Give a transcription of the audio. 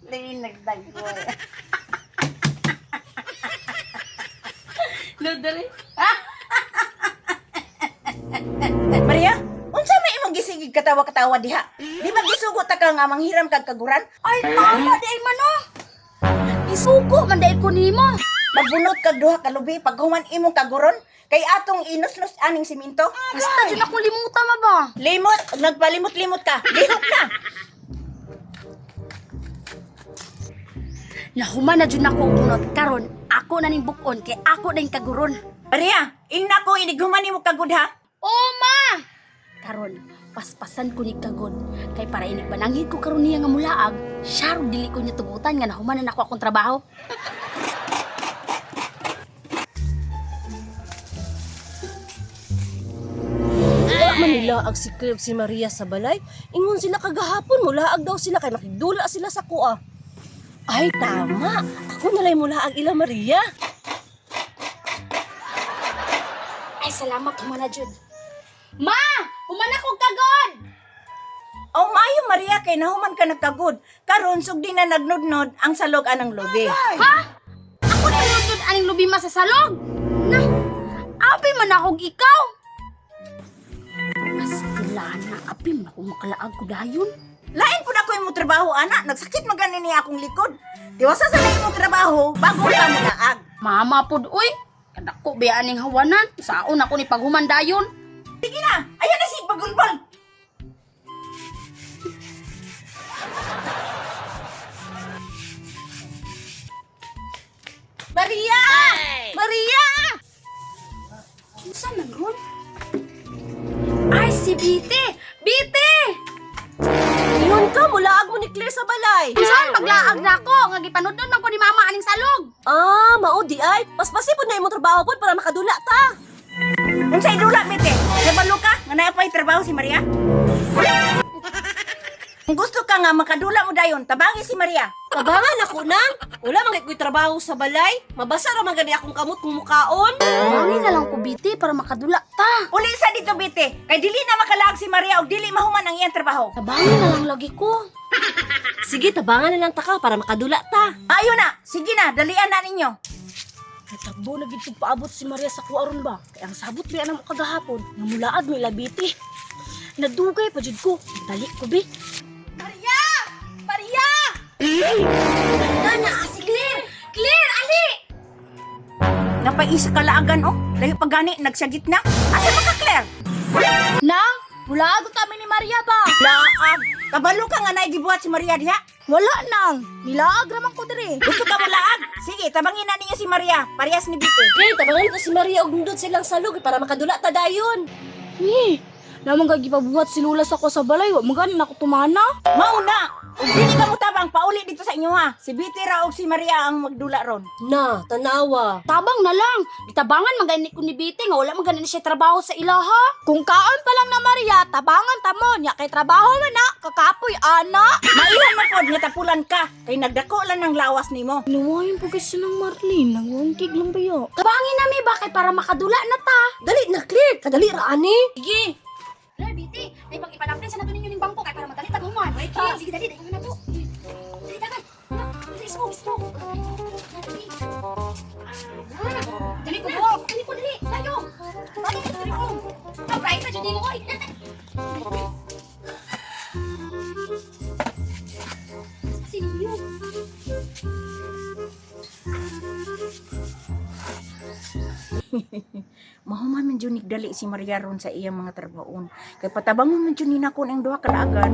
Lagi nagdagway. Ludari. Maria, unsa may imong gisigig katawa-katawa diha? Di ba gisugo ta ka nga manghiram kag kaguran? Ay, tama day man oh. Isuko man day ko nimo. Magbunot kag duha ka lubi pag human imong kaguron kay atong inuslos aning simento. Basta dyan akong limutan ma ba? Limot, nagpalimot-limot ka. Lihok na. Nahuman na dyan ako unod karon. Ako na ning bukon kay ako na yung kaguron. Maria, ina ko inighuman nimo kagud ha. Oh ma! Karon, paspasan ko ni kagod. Kay para inig banangin ko karon niya nga mulaag. Syaro dili ko niya tugutan nga nahuman na ako akong trabaho. Manila ag si Claire si Maria sa balay. Ingon sila kagahapon, mulaag daw sila kay nakidula sila sa kuha. Ay, tama. Ako nalay mulaag ila Maria. Ay, salamat human na jud. Ma! Human ako kagod! O maayo Maria kay nahuman ka nagkagud. Karon sugdi na nagnudnod ang salog anang lubi. Ha? Ako na nunod aning lubi ma sa salog? Na, abi man akong ikaw. Mas tilana, abi man akong makalaag ko dayon. Lain po na ko imong trabaho ana, nagsakit magani niya akong likod. Diwasa sa lain imong trabaho bago ka mulaag. Mama pod uy, kadako ba aning hawanan? Saon ako ni paghuman dayon? Sige na, ayan na si pagulbal. Maria! Maria! Saan na ron? Ay, si Biti! Biti! Ingon ka, mulaag mo ni Claire sa balay. Saan maglaag na ako? Nga gipanudod man ko ni mama aning salog. Ah, mao di ay. Paspasi po na imong trabaho po para makadula ta. Unsay dula bite? Nabalo ka nga naa pay trabaho si Maria? Kung gusto ka nga makadula mo dayon, tabangi si Maria. Tabangan ako nang. Wala man ko'y trabaho sa balay. Mabasa ra man gani akong kamot kung mukaon. Bangin na lang ko, Biti, para makadula ta. Uli sa dito bite, kay dili na makalaag si Maria og dili mahuman ang iyang trabaho. Tabangin na lang lagi ko. Sige, tabangan na lang ta ka para makadula ta. Ayo na, sige na, dalian na ninyo. Natakbo na gid paabot si Maria sa kuaron ba? Kaya ang sabot biya namo kagahapon. Namulaad mo ilabiti. Nadugay pa jud ko. Dali ko bi. Maria! Maria! Nana, si Claire! Claire, ali! Napaisa kalaagan oh. Layo pa gani nagsagit na. Asa ba ka Claire? Nang, bulago kami ni Maria ba? Laag. Kabalo ka nga naigibuhat si Maria diha. Wala nang, nilaag raman ko diri. Gusto ka mo laag? Sige, tabangin na ninyo si Maria. Parehas ni Bite. Claire, tabangan ko si Maria og nindot silang salog para makadula ta dayon. Naman kag gipabuhat sinulas ako sa balay, wa maganin ako tumana. Mauna! Ug dili ka mo tabang, pauli dito sa inyo ha. Si Bite ra og si Maria ang magdula ron. Na, tanawa. Tabang na lang. Bitabangan magani ko ni Biti nga wala magani siya trabaho sa ilaha. Kung kaon pa lang na Maria, tabangan ta mo nya kay trabaho man na, kakapoy ana. Mailan man pod nga tapulan ka kay nagdako lang ng lawas nimo. Nuwayin po kasi ng Marlene, nangungkig lang ba yo? Tabangin na mi ba kay para makadula na ta. Dali na, Claire. Kadali ra ani. Sige. Claire, Biti, ay pag ipanapin sa nato ninyo ning bangko kay para madali taghuman. Sige, dali, dali na to. Dali tagan. Smoke. Dali ko bro. Dali ko dali. Tayo. Dali ko. Abay ka jud mo oy. Sino? Mahuman man jud dali si Maria ron sa iyang mga trabaon. Kay patabangon man jud nina ko ang duha ka daagan.